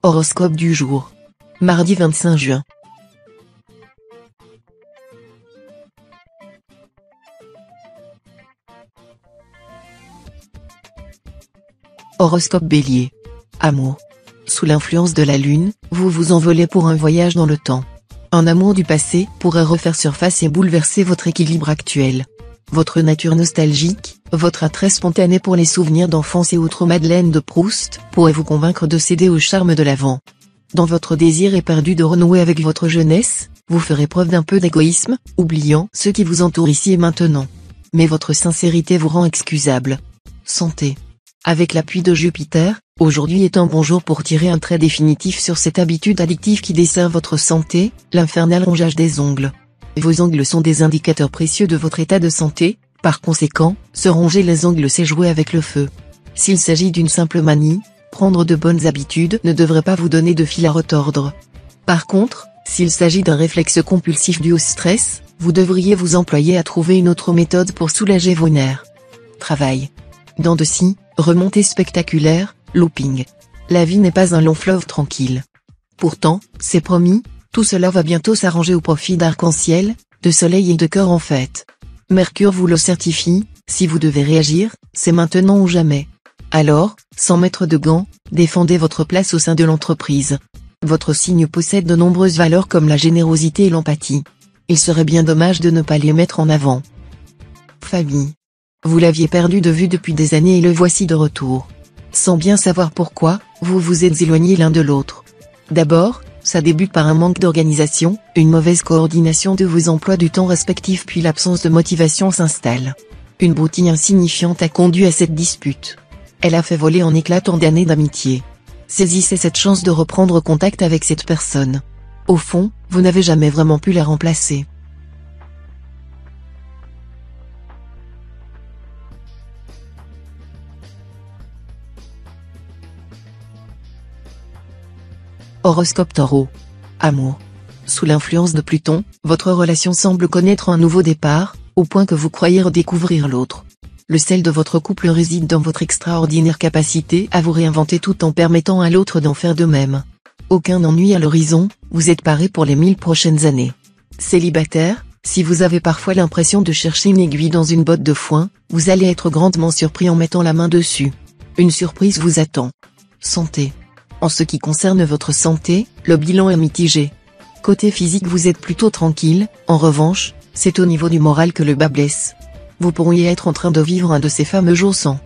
Horoscope du jour. Mardi 25 juin. Horoscope Bélier. Amour. Sous l'influence de la lune, vous vous envolez pour un voyage dans le temps. Un amour du passé pourrait refaire surface et bouleverser votre équilibre actuel. Votre nature nostalgique, votre attrait spontané pour les souvenirs d'enfance et autres Madeleine de Proust pourrait vous convaincre de céder au charme de l'avant. Dans votre désir éperdu de renouer avec votre jeunesse, vous ferez preuve d'un peu d'égoïsme, oubliant ceux qui vous entourent ici et maintenant. Mais votre sincérité vous rend excusable. Santé. Avec l'appui de Jupiter, aujourd'hui est un bon jour pour tirer un trait définitif sur cette habitude addictive qui dessert votre santé, l'infernal rongeage des ongles. Vos ongles sont des indicateurs précieux de votre état de santé, par conséquent, se ronger les ongles c'est jouer avec le feu. S'il s'agit d'une simple manie, prendre de bonnes habitudes ne devrait pas vous donner de fil à retordre. Par contre, s'il s'agit d'un réflexe compulsif dû au stress, vous devriez vous employer à trouver une autre méthode pour soulager vos nerfs. Travail. Dents de scie, remontée spectaculaire, looping. La vie n'est pas un long fleuve tranquille. Pourtant, c'est promis, tout cela va bientôt s'arranger au profit d'arc-en-ciel, de soleil et de cœur en fête. Mercure vous le certifie, si vous devez réagir, c'est maintenant ou jamais. Alors, sans mettre de gants, défendez votre place au sein de l'entreprise. Votre signe possède de nombreuses valeurs comme la générosité et l'empathie. Il serait bien dommage de ne pas les mettre en avant. Famille. Vous l'aviez perdu de vue depuis des années et le voici de retour. Sans bien savoir pourquoi, vous vous êtes éloignés l'un de l'autre. D'abord, ça débute par un manque d'organisation, une mauvaise coordination de vos emplois du temps respectifs puis l'absence de motivation s'installe. Une broutille insignifiante a conduit à cette dispute. Elle a fait voler en éclats tant d'années d'amitié. Saisissez cette chance de reprendre contact avec cette personne. Au fond, vous n'avez jamais vraiment pu la remplacer. Horoscope Taureau. Amour. Sous l'influence de Pluton, votre relation semble connaître un nouveau départ, au point que vous croyez redécouvrir l'autre. Le sel de votre couple réside dans votre extraordinaire capacité à vous réinventer tout en permettant à l'autre d'en faire de même. Aucun ennui à l'horizon, vous êtes paré pour les 1000 prochaines années. Célibataire, si vous avez parfois l'impression de chercher une aiguille dans une botte de foin, vous allez être grandement surpris en mettant la main dessus. Une surprise vous attend. Santé. En ce qui concerne votre santé, le bilan est mitigé. Côté physique vous êtes plutôt tranquille, en revanche, c'est au niveau du moral que le bas blesse. Vous pourriez être en train de vivre un de ces fameux jours sans.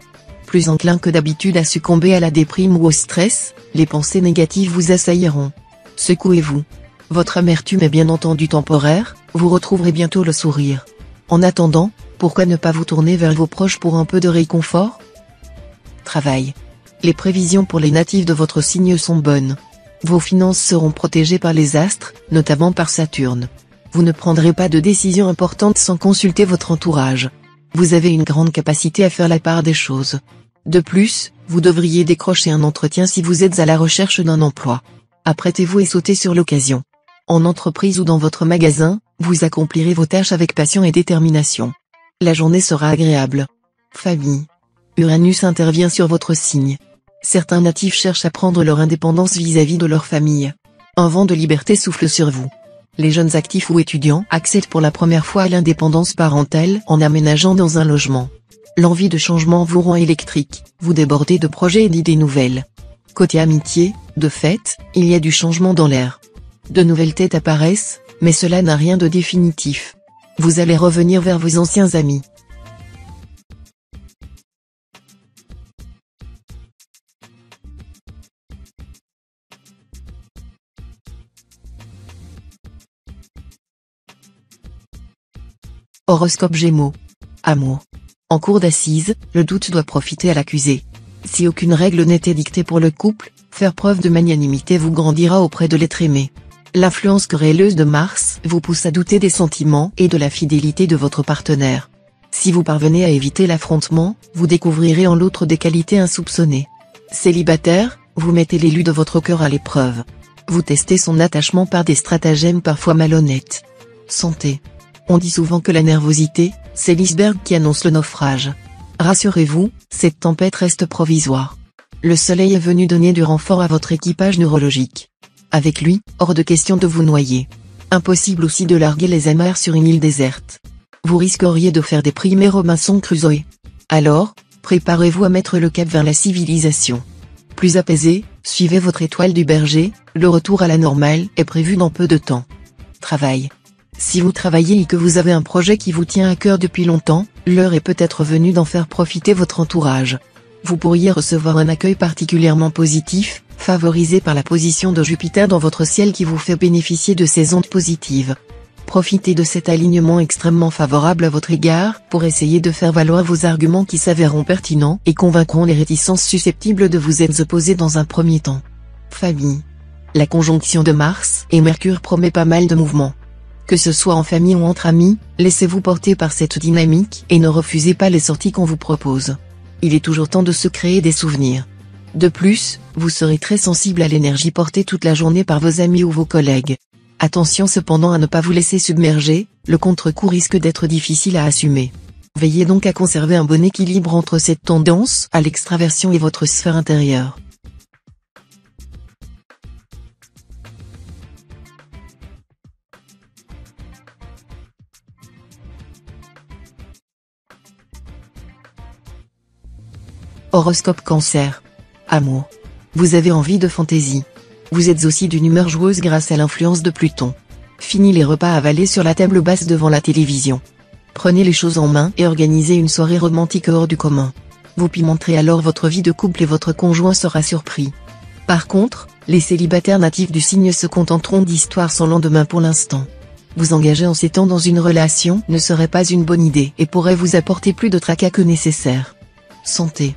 Plus enclin que d'habitude à succomber à la déprime ou au stress, les pensées négatives vous assailliront. Secouez-vous. Votre amertume est bien entendu temporaire, vous retrouverez bientôt le sourire. En attendant, pourquoi ne pas vous tourner vers vos proches pour un peu de réconfort? Travail. Les prévisions pour les natifs de votre signe sont bonnes. Vos finances seront protégées par les astres, notamment par Saturne. Vous ne prendrez pas de décision importante sans consulter votre entourage. Vous avez une grande capacité à faire la part des choses. De plus, vous devriez décrocher un entretien si vous êtes à la recherche d'un emploi. Apprêtez-vous et sautez sur l'occasion. En entreprise ou dans votre magasin, vous accomplirez vos tâches avec passion et détermination. La journée sera agréable. Famille. Uranus intervient sur votre signe. Certains natifs cherchent à prendre leur indépendance vis-à-vis de leur famille. Un vent de liberté souffle sur vous. Les jeunes actifs ou étudiants accèdent pour la première fois à l'indépendance parentale en aménageant dans un logement. L'envie de changement vous rend électrique, vous débordez de projets et d'idées nouvelles. Côté amitié, de fait, il y a du changement dans l'air. De nouvelles têtes apparaissent, mais cela n'a rien de définitif. Vous allez revenir vers vos anciens amis. Horoscope Gémeaux. Amour. En cour d'assises, le doute doit profiter à l'accusé. Si aucune règle n'est édictée pour le couple, faire preuve de magnanimité vous grandira auprès de l'être aimé. L'influence querelleuse de Mars vous pousse à douter des sentiments et de la fidélité de votre partenaire. Si vous parvenez à éviter l'affrontement, vous découvrirez en l'autre des qualités insoupçonnées. Célibataire, vous mettez l'élu de votre cœur à l'épreuve. Vous testez son attachement par des stratagèmes parfois malhonnêtes. Santé. On dit souvent que la nervosité, c'est l'iceberg qui annonce le naufrage. Rassurez-vous, cette tempête reste provisoire. Le soleil est venu donner du renfort à votre équipage neurologique. Avec lui, hors de question de vous noyer. Impossible aussi de larguer les amarres sur une île déserte. Vous risqueriez de faire des primés Robinson Crusoe. Alors, préparez-vous à mettre le cap vers la civilisation. Plus apaisé, suivez votre étoile du berger, le retour à la normale est prévu dans peu de temps. Travail. Si vous travaillez et que vous avez un projet qui vous tient à cœur depuis longtemps, l'heure est peut-être venue d'en faire profiter votre entourage. Vous pourriez recevoir un accueil particulièrement positif, favorisé par la position de Jupiter dans votre ciel qui vous fait bénéficier de ces ondes positives. Profitez de cet alignement extrêmement favorable à votre égard, pour essayer de faire valoir vos arguments qui s'avéreront pertinents et convaincront les réticences susceptibles de vous être opposées dans un premier temps. Famille. La conjonction de Mars et Mercure promet pas mal de mouvements. Que ce soit en famille ou entre amis, laissez-vous porter par cette dynamique et ne refusez pas les sorties qu'on vous propose. Il est toujours temps de se créer des souvenirs. De plus, vous serez très sensible à l'énergie portée toute la journée par vos amis ou vos collègues. Attention cependant à ne pas vous laisser submerger, le contre-coup risque d'être difficile à assumer. Veillez donc à conserver un bon équilibre entre cette tendance à l'extraversion et votre sphère intérieure. Horoscope Cancer. Amour. Vous avez envie de fantaisie. Vous êtes aussi d'une humeur joueuse grâce à l'influence de Pluton. Fini les repas avalés sur la table basse devant la télévision. Prenez les choses en main et organisez une soirée romantique hors du commun. Vous pimenterez alors votre vie de couple et votre conjoint sera surpris. Par contre, les célibataires natifs du signe se contenteront d'histoires sans lendemain pour l'instant. Vous engager en ces temps dans une relation ne serait pas une bonne idée et pourrait vous apporter plus de tracas que nécessaire. Santé.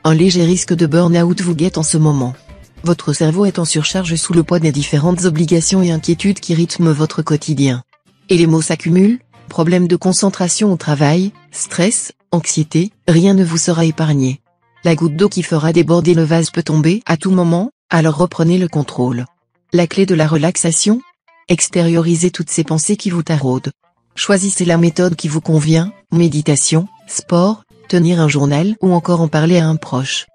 Un léger risque de burn-out vous guette en ce moment. Votre cerveau est en surcharge sous le poids des différentes obligations et inquiétudes qui rythment votre quotidien. Et les maux s'accumulent, problèmes de concentration au travail, stress, anxiété, rien ne vous sera épargné. La goutte d'eau qui fera déborder le vase peut tomber à tout moment, alors reprenez le contrôle. La clé de la relaxation ? Extériorisez toutes ces pensées qui vous taraudent. Choisissez la méthode qui vous convient, méditation, sport, tenir un journal ou encore en parler à un proche.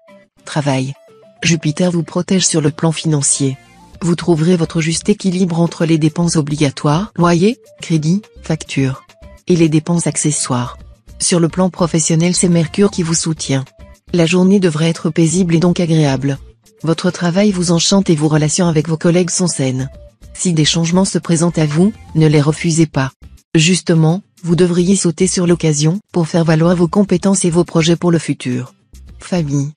Travail. Jupiter vous protège sur le plan financier. Vous trouverez votre juste équilibre entre les dépenses obligatoires, loyer, crédit, facture, et les dépenses accessoires. Sur le plan professionnel, c'est Mercure qui vous soutient. La journée devrait être paisible et donc agréable. Votre travail vous enchante et vos relations avec vos collègues sont saines. Si des changements se présentent à vous, ne les refusez pas. Justement, vous devriez sauter sur l'occasion pour faire valoir vos compétences et vos projets pour le futur. Famille.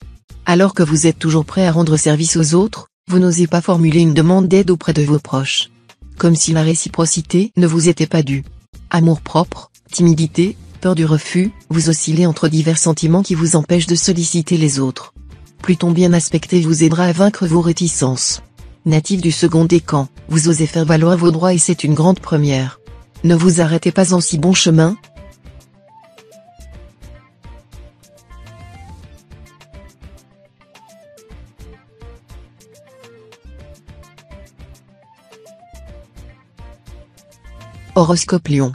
Alors que vous êtes toujours prêt à rendre service aux autres, vous n'osez pas formuler une demande d'aide auprès de vos proches. Comme si la réciprocité ne vous était pas due. Amour-propre, timidité, peur du refus, vous oscillez entre divers sentiments qui vous empêchent de solliciter les autres. Pluton bien aspecté vous aidera à vaincre vos réticences. Natif du second décan, vous osez faire valoir vos droits et c'est une grande première. Ne vous arrêtez pas en si bon chemin. Horoscope Lion.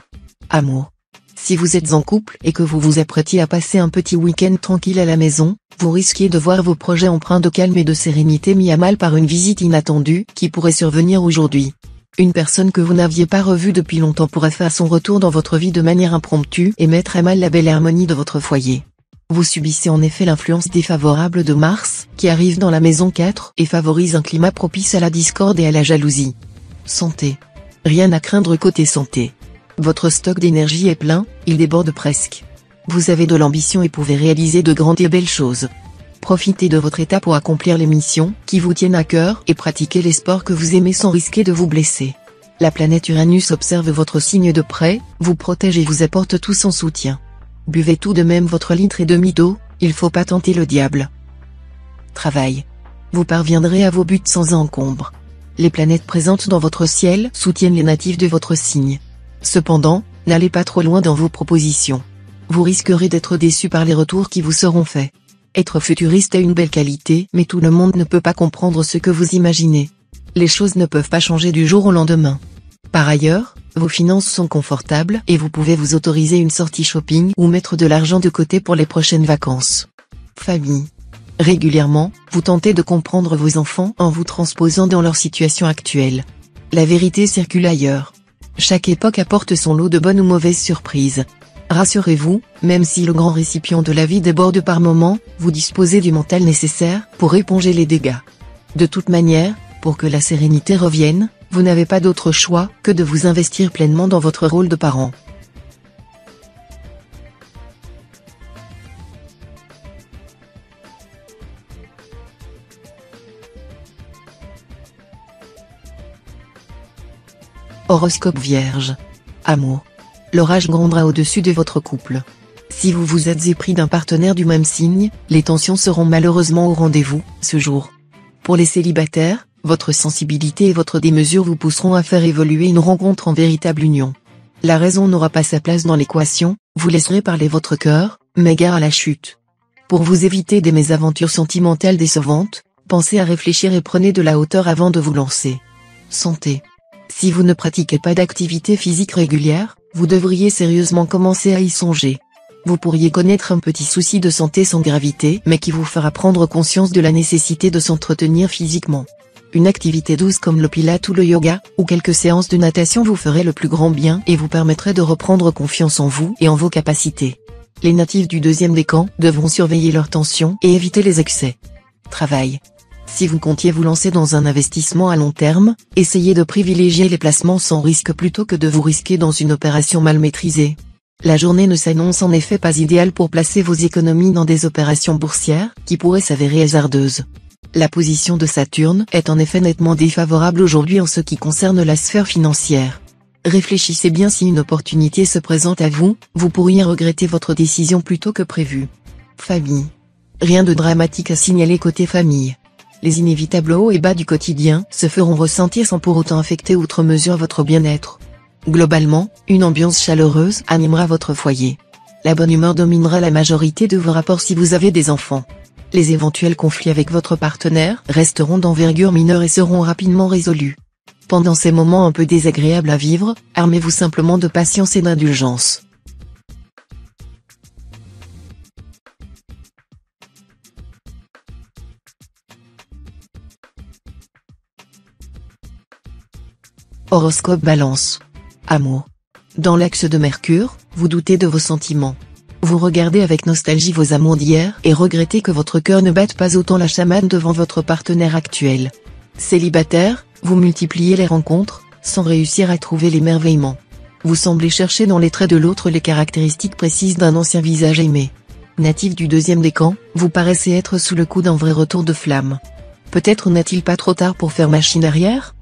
Amour. Si vous êtes en couple et que vous vous apprêtiez à passer un petit week-end tranquille à la maison, vous risquez de voir vos projets empreints de calme et de sérénité mis à mal par une visite inattendue qui pourrait survenir aujourd'hui. Une personne que vous n'aviez pas revue depuis longtemps pourrait faire son retour dans votre vie de manière impromptue et mettre à mal la belle harmonie de votre foyer. Vous subissez en effet l'influence défavorable de Mars, qui arrive dans la maison 4 et favorise un climat propice à la discorde et à la jalousie. Santé. Rien à craindre côté santé. Votre stock d'énergie est plein, il déborde presque. Vous avez de l'ambition et pouvez réaliser de grandes et belles choses. Profitez de votre état pour accomplir les missions qui vous tiennent à cœur et pratiquer les sports que vous aimez sans risquer de vous blesser. La planète Uranus observe votre signe de près, vous protège et vous apporte tout son soutien. Buvez tout de même votre litre et demi d'eau, il faut pas tenter le diable. Travail. Vous parviendrez à vos buts sans encombre. Les planètes présentes dans votre ciel soutiennent les natifs de votre signe. Cependant, n'allez pas trop loin dans vos propositions. Vous risquerez d'être déçu par les retours qui vous seront faits. Être futuriste est une belle qualité, mais tout le monde ne peut pas comprendre ce que vous imaginez. Les choses ne peuvent pas changer du jour au lendemain. Par ailleurs, vos finances sont confortables et vous pouvez vous autoriser une sortie shopping ou mettre de l'argent de côté pour les prochaines vacances. Famille. Régulièrement, vous tentez de comprendre vos enfants en vous transposant dans leur situation actuelle. La vérité circule ailleurs. Chaque époque apporte son lot de bonnes ou mauvaises surprises. Rassurez-vous, même si le grand récipient de la vie déborde par moments, vous disposez du mental nécessaire pour éponger les dégâts. De toute manière, pour que la sérénité revienne, vous n'avez pas d'autre choix que de vous investir pleinement dans votre rôle de parent. Horoscope Vierge. Amour. L'orage grondera au-dessus de votre couple. Si vous vous êtes épris d'un partenaire du même signe, les tensions seront malheureusement au rendez-vous, ce jour. Pour les célibataires, votre sensibilité et votre démesure vous pousseront à faire évoluer une rencontre en véritable union. La raison n'aura pas sa place dans l'équation, vous laisserez parler votre cœur, mais gare à la chute. Pour vous éviter des mésaventures sentimentales décevantes, pensez à réfléchir et prenez de la hauteur avant de vous lancer. Santé. Si vous ne pratiquez pas d'activité physique régulière, vous devriez sérieusement commencer à y songer. Vous pourriez connaître un petit souci de santé sans gravité mais qui vous fera prendre conscience de la nécessité de s'entretenir physiquement. Une activité douce comme le pilate ou le yoga, ou quelques séances de natation vous ferait le plus grand bien et vous permettrait de reprendre confiance en vous et en vos capacités. Les natifs du deuxième décan devront surveiller leurs tensions et éviter les excès. Travail. Si vous comptiez vous lancer dans un investissement à long terme, essayez de privilégier les placements sans risque plutôt que de vous risquer dans une opération mal maîtrisée. La journée ne s'annonce en effet pas idéale pour placer vos économies dans des opérations boursières, qui pourraient s'avérer hasardeuses. La position de Saturne est en effet nettement défavorable aujourd'hui en ce qui concerne la sphère financière. Réfléchissez bien si une opportunité se présente à vous, vous pourriez regretter votre décision plus tôt que prévu. Famille. Rien de dramatique à signaler côté famille. Les inévitables hauts et bas du quotidien se feront ressentir sans pour autant affecter outre mesure votre bien-être. Globalement, une ambiance chaleureuse animera votre foyer. La bonne humeur dominera la majorité de vos rapports si vous avez des enfants. Les éventuels conflits avec votre partenaire resteront d'envergure mineure et seront rapidement résolus. Pendant ces moments un peu désagréables à vivre, armez-vous simplement de patience et d'indulgence. Horoscope Balance. Amour. Dans l'axe de Mercure, vous doutez de vos sentiments. Vous regardez avec nostalgie vos amours d'hier et regrettez que votre cœur ne batte pas autant la chamade devant votre partenaire actuel. Célibataire, vous multipliez les rencontres, sans réussir à trouver l'émerveillement. Vous semblez chercher dans les traits de l'autre les caractéristiques précises d'un ancien visage aimé. Natif du deuxième décan, vous paraissez être sous le coup d'un vrai retour de flamme. Peut-être n'est-il pas trop tard pour faire machine arrière ?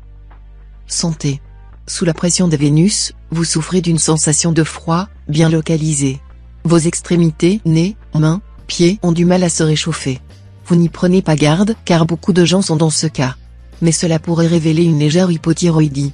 Santé. Sous la pression de Vénus, vous souffrez d'une sensation de froid, bien localisée. Vos extrémités, nez, mains, pieds ont du mal à se réchauffer. Vous n'y prenez pas garde car beaucoup de gens sont dans ce cas. Mais cela pourrait révéler une légère hypothyroïdie.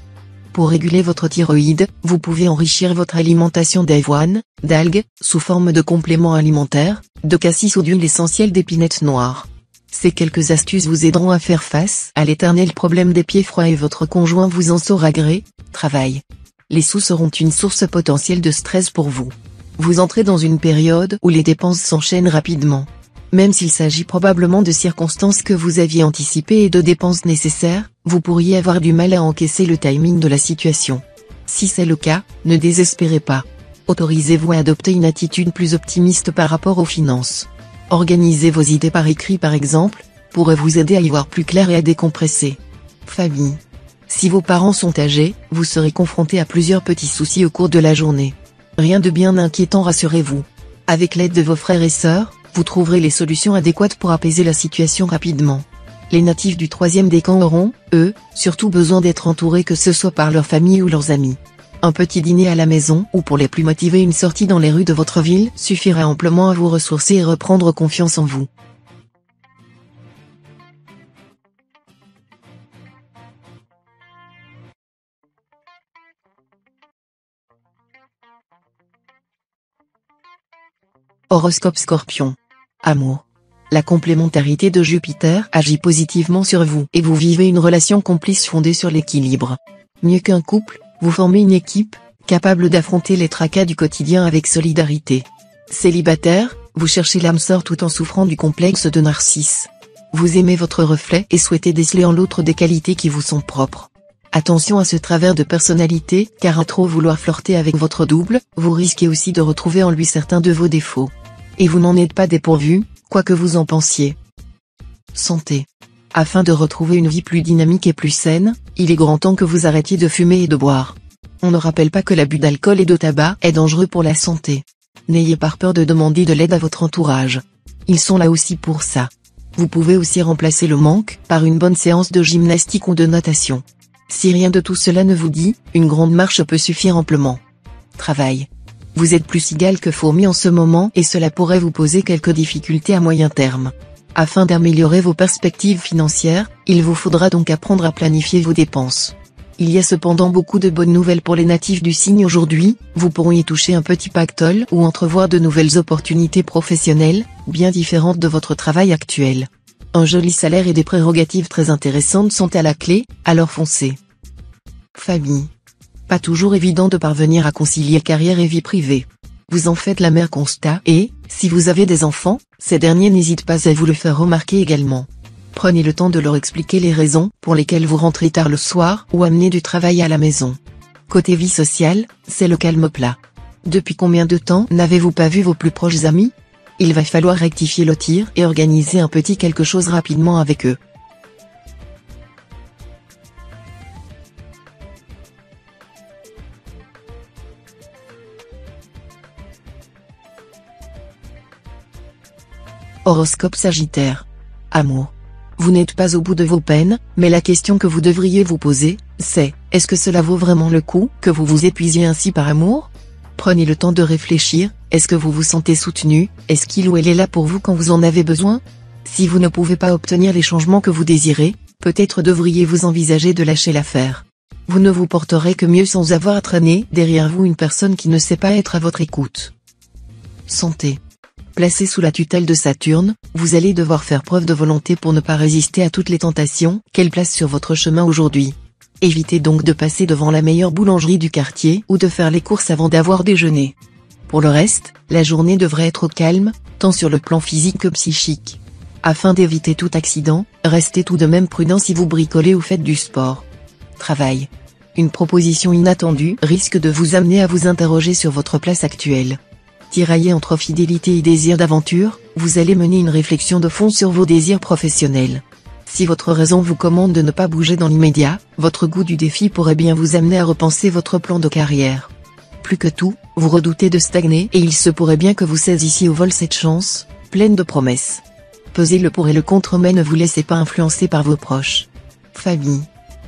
Pour réguler votre thyroïde, vous pouvez enrichir votre alimentation d'avoine, d'algues, sous forme de compléments alimentaires, de cassis ou d'huile essentielle d'épinette noire. Ces quelques astuces vous aideront à faire face à l'éternel problème des pieds froids et votre conjoint vous en saura gré. Travail. Les sous seront une source potentielle de stress pour vous. Vous entrez dans une période où les dépenses s'enchaînent rapidement. Même s'il s'agit probablement de circonstances que vous aviez anticipées et de dépenses nécessaires, vous pourriez avoir du mal à encaisser le timing de la situation. Si c'est le cas, ne désespérez pas. Autorisez-vous à adopter une attitude plus optimiste par rapport aux finances. Organiser vos idées par écrit par exemple, pourrait vous aider à y voir plus clair et à décompresser. Famille. Si vos parents sont âgés, vous serez confronté à plusieurs petits soucis au cours de la journée. Rien de bien inquiétant, rassurez-vous. Avec l'aide de vos frères et sœurs, vous trouverez les solutions adéquates pour apaiser la situation rapidement. Les natifs du troisième décan auront, eux, surtout besoin d'être entourés que ce soit par leur famille ou leurs amis. Un petit dîner à la maison ou pour les plus motivés une sortie dans les rues de votre ville suffira amplement à vous ressourcer et reprendre confiance en vous. Horoscope Scorpion. Amour. La complémentarité de Jupiter agit positivement sur vous et vous vivez une relation complice fondée sur l'équilibre. Mieux qu'un couple, vous formez une équipe, capable d'affronter les tracas du quotidien avec solidarité. Célibataire, vous cherchez l'âme sœur tout en souffrant du complexe de Narcisse. Vous aimez votre reflet et souhaitez déceler en l'autre des qualités qui vous sont propres. Attention à ce travers de personnalité, car à trop vouloir flirter avec votre double, vous risquez aussi de retrouver en lui certains de vos défauts. Et vous n'en êtes pas dépourvu, quoi que vous en pensiez. Santé. Afin de retrouver une vie plus dynamique et plus saine, il est grand temps que vous arrêtiez de fumer et de boire. On ne rappelle pas que l'abus d'alcool et de tabac est dangereux pour la santé. N'ayez pas peur de demander de l'aide à votre entourage. Ils sont là aussi pour ça. Vous pouvez aussi remplacer le manque par une bonne séance de gymnastique ou de natation. Si rien de tout cela ne vous dit, une grande marche peut suffire amplement. Travail. Vous êtes plus cigale que fourmi en ce moment et cela pourrait vous poser quelques difficultés à moyen terme. Afin d'améliorer vos perspectives financières, il vous faudra donc apprendre à planifier vos dépenses. Il y a cependant beaucoup de bonnes nouvelles pour les natifs du signe aujourd'hui, vous pourrez y toucher un petit pactole ou entrevoir de nouvelles opportunités professionnelles, bien différentes de votre travail actuel. Un joli salaire et des prérogatives très intéressantes sont à la clé, alors foncez. Famille. Pas toujours évident de parvenir à concilier carrière et vie privée. Vous en faites l'amère constat et, si vous avez des enfants, ces derniers n'hésitent pas à vous le faire remarquer également. Prenez le temps de leur expliquer les raisons pour lesquelles vous rentrez tard le soir ou amenez du travail à la maison. Côté vie sociale, c'est le calme plat. Depuis combien de temps n'avez-vous pas vu vos plus proches amis? Il va falloir rectifier le tir et organiser un petit quelque chose rapidement avec eux. Horoscope Sagittaire. Amour. Vous n'êtes pas au bout de vos peines, mais la question que vous devriez vous poser, c'est, est-ce que cela vaut vraiment le coup que vous vous épuisiez ainsi par amour? Prenez le temps de réfléchir, est-ce que vous vous sentez soutenu, est-ce qu'il ou elle est là pour vous quand vous en avez besoin? Si vous ne pouvez pas obtenir les changements que vous désirez, peut-être devriez-vous envisager de lâcher l'affaire. Vous ne vous porterez que mieux sans avoir à traîner derrière vous une personne qui ne sait pas être à votre écoute. Santé. Placé sous la tutelle de Saturne, vous allez devoir faire preuve de volonté pour ne pas résister à toutes les tentations qu'elle place sur votre chemin aujourd'hui. Évitez donc de passer devant la meilleure boulangerie du quartier ou de faire les courses avant d'avoir déjeuné. Pour le reste, la journée devrait être calme, tant sur le plan physique que psychique. Afin d'éviter tout accident, restez tout de même prudent si vous bricolez ou faites du sport. Travail. Une proposition inattendue risque de vous amener à vous interroger sur votre place actuelle. Tiraillé entre fidélité et désir d'aventure, vous allez mener une réflexion de fond sur vos désirs professionnels. Si votre raison vous commande de ne pas bouger dans l'immédiat, votre goût du défi pourrait bien vous amener à repenser votre plan de carrière. Plus que tout, vous redoutez de stagner et il se pourrait bien que vous saisissiez au vol cette chance, pleine de promesses. Pesez le pour et le contre mais ne vous laissez pas influencer par vos proches. Famille.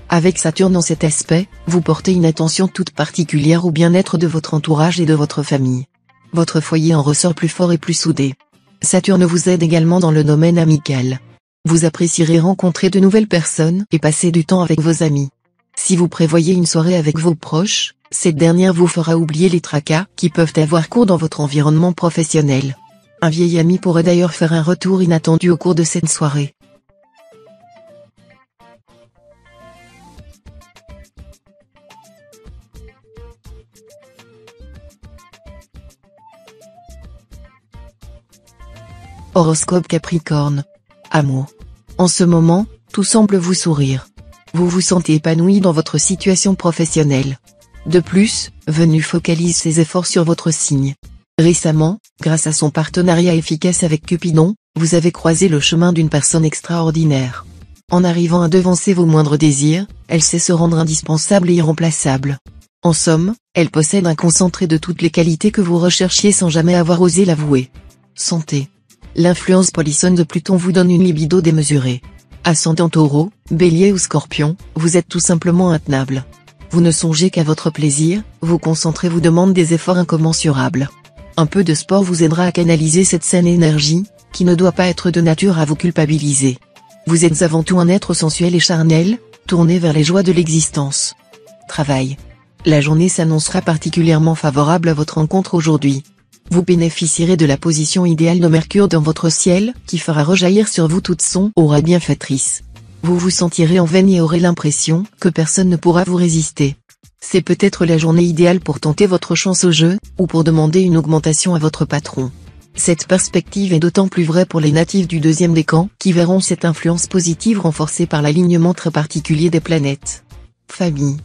Avec Saturne en cet aspect, vous portez une attention toute particulière au bien-être de votre entourage et de votre famille. Votre foyer en ressort plus fort et plus soudé. Saturne vous aide également dans le domaine amical. Vous apprécierez rencontrer de nouvelles personnes et passer du temps avec vos amis. Si vous prévoyez une soirée avec vos proches, cette dernière vous fera oublier les tracas qui peuvent avoir cours dans votre environnement professionnel. Un vieil ami pourrait d'ailleurs faire un retour inattendu au cours de cette soirée. Horoscope Capricorne. Amour. En ce moment, tout semble vous sourire. Vous vous sentez épanoui dans votre situation professionnelle. De plus, Vénus focalise ses efforts sur votre signe. Récemment, grâce à son partenariat efficace avec Cupidon, vous avez croisé le chemin d'une personne extraordinaire. En arrivant à devancer vos moindres désirs, elle sait se rendre indispensable et irremplaçable. En somme, elle possède un concentré de toutes les qualités que vous recherchiez sans jamais avoir osé l'avouer. Santé. L'influence polissonne de Pluton vous donne une libido démesurée. Ascendant Taureau, Bélier ou Scorpion, vous êtes tout simplement intenable. Vous ne songez qu'à votre plaisir, vous concentrer vous demande des efforts incommensurables. Un peu de sport vous aidera à canaliser cette saine énergie, qui ne doit pas être de nature à vous culpabiliser. Vous êtes avant tout un être sensuel et charnel, tourné vers les joies de l'existence. Travail. La journée s'annoncera particulièrement favorable à votre rencontre aujourd'hui. Vous bénéficierez de la position idéale de Mercure dans votre ciel, qui fera rejaillir sur vous toute son aura bienfaitrice. Vous vous sentirez en veine et aurez l'impression que personne ne pourra vous résister. C'est peut-être la journée idéale pour tenter votre chance au jeu, ou pour demander une augmentation à votre patron. Cette perspective est d'autant plus vraie pour les natifs du deuxième décan, qui verront cette influence positive renforcée par l'alignement très particulier des planètes. Famille.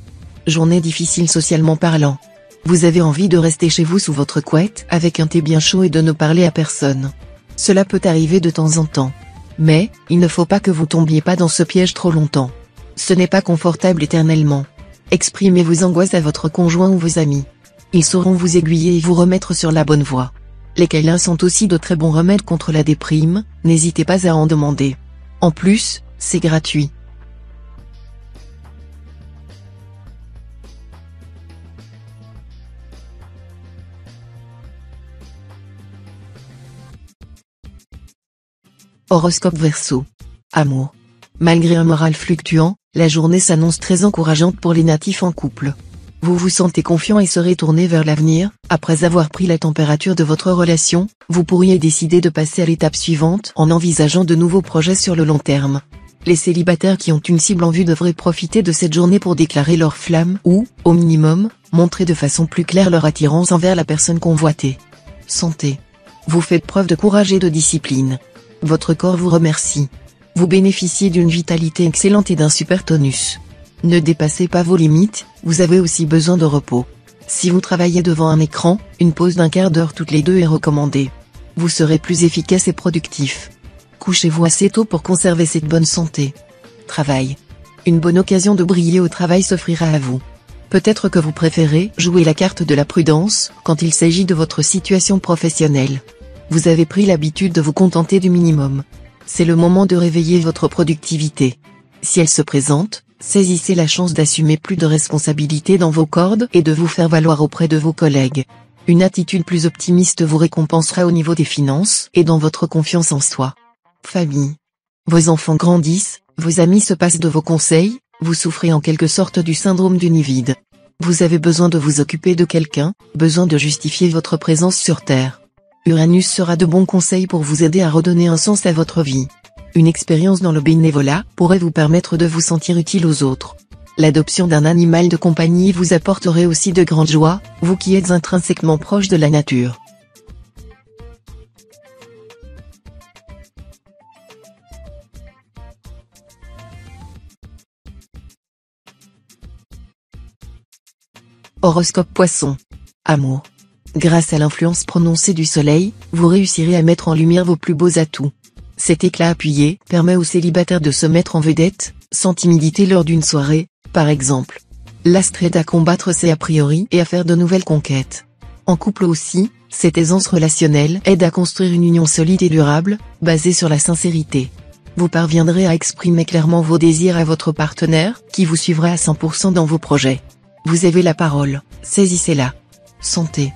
Journée difficile socialement parlant. Vous avez envie de rester chez vous sous votre couette avec un thé bien chaud et de ne parler à personne. Cela peut arriver de temps en temps. Mais, il ne faut pas que vous tombiez pas dans ce piège trop longtemps. Ce n'est pas confortable éternellement. Exprimez vos angoisses à votre conjoint ou vos amis. Ils sauront vous aiguiller et vous remettre sur la bonne voie. Les câlins sont aussi de très bons remèdes contre la déprime, n'hésitez pas à en demander. En plus, c'est gratuit. Horoscope Verseau. Amour. Malgré un moral fluctuant, la journée s'annonce très encourageante pour les natifs en couple. Vous vous sentez confiant et serez tourné vers l'avenir. Après avoir pris la température de votre relation, vous pourriez décider de passer à l'étape suivante en envisageant de nouveaux projets sur le long terme. Les célibataires qui ont une cible en vue devraient profiter de cette journée pour déclarer leur flamme ou, au minimum, montrer de façon plus claire leur attirance envers la personne convoitée. Santé. Vous faites preuve de courage et de discipline. Votre corps vous remercie. Vous bénéficiez d'une vitalité excellente et d'un super tonus. Ne dépassez pas vos limites, vous avez aussi besoin de repos. Si vous travaillez devant un écran, une pause d'un quart d'heure toutes les deux est recommandée. Vous serez plus efficace et productif. Couchez-vous assez tôt pour conserver cette bonne santé. Travail. Une bonne occasion de briller au travail s'offrira à vous. Peut-être que vous préférez jouer la carte de la prudence quand il s'agit de votre situation professionnelle. Vous avez pris l'habitude de vous contenter du minimum. C'est le moment de réveiller votre productivité. Si elle se présente, saisissez la chance d'assumer plus de responsabilités dans vos cordes et de vous faire valoir auprès de vos collègues. Une attitude plus optimiste vous récompensera au niveau des finances et dans votre confiance en soi. Famille. Vos enfants grandissent, vos amis se passent de vos conseils, vous souffrez en quelque sorte du syndrome du nid vide. Vous avez besoin de vous occuper de quelqu'un, besoin de justifier votre présence sur Terre. Uranus sera de bons conseils pour vous aider à redonner un sens à votre vie. Une expérience dans le bénévolat pourrait vous permettre de vous sentir utile aux autres. L'adoption d'un animal de compagnie vous apporterait aussi de grandes joies, vous qui êtes intrinsèquement proche de la nature. Horoscope Poisson. Amour. Grâce à l'influence prononcée du soleil, vous réussirez à mettre en lumière vos plus beaux atouts. Cet éclat appuyé permet aux célibataires de se mettre en vedette, sans timidité lors d'une soirée, par exemple. L'astre aide à combattre ses a priori et à faire de nouvelles conquêtes. En couple aussi, cette aisance relationnelle aide à construire une union solide et durable, basée sur la sincérité. Vous parviendrez à exprimer clairement vos désirs à votre partenaire, qui vous suivra à 100% dans vos projets. Vous avez la parole, saisissez-la. Santé.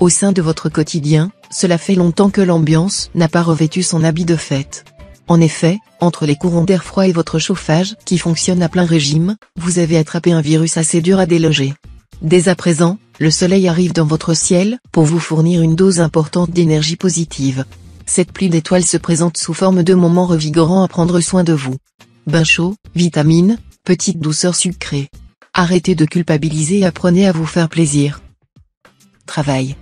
Au sein de votre quotidien, cela fait longtemps que l'ambiance n'a pas revêtu son habit de fête. En effet, entre les courants d'air froid et votre chauffage qui fonctionne à plein régime, vous avez attrapé un virus assez dur à déloger. Dès à présent, le soleil arrive dans votre ciel pour vous fournir une dose importante d'énergie positive. Cette pluie d'étoiles se présente sous forme de moments revigorants à prendre soin de vous. Bain chaud, vitamines, petite douceur sucrée. Arrêtez de culpabiliser et apprenez à vous faire plaisir. Travail.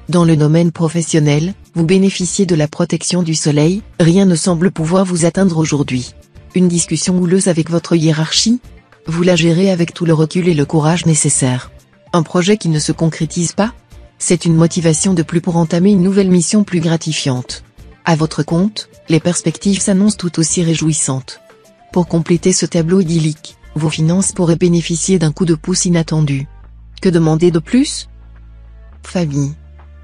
Dans le domaine professionnel, vous bénéficiez de la protection du soleil, rien ne semble pouvoir vous atteindre aujourd'hui. Une discussion houleuse avec votre hiérarchie? Vous la gérez avec tout le recul et le courage nécessaires. Un projet qui ne se concrétise pas? C'est une motivation de plus pour entamer une nouvelle mission plus gratifiante. À votre compte, les perspectives s'annoncent tout aussi réjouissantes. Pour compléter ce tableau idyllique, vos finances pourraient bénéficier d'un coup de pouce inattendu. Que demander de plus? Famille.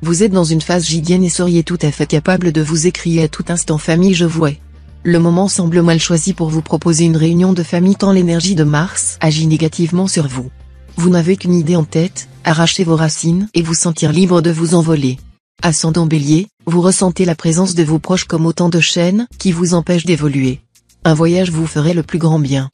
Vous êtes dans une phase gidienne et seriez tout à fait capable de vous écrier à tout instant famille je vouais. Le moment semble mal choisi pour vous proposer une réunion de famille tant l'énergie de Mars agit négativement sur vous. Vous n'avez qu'une idée en tête, arracher vos racines et vous sentir libre de vous envoler. Ascendant Bélier, vous ressentez la présence de vos proches comme autant de chaînes qui vous empêchent d'évoluer. Un voyage vous ferait le plus grand bien.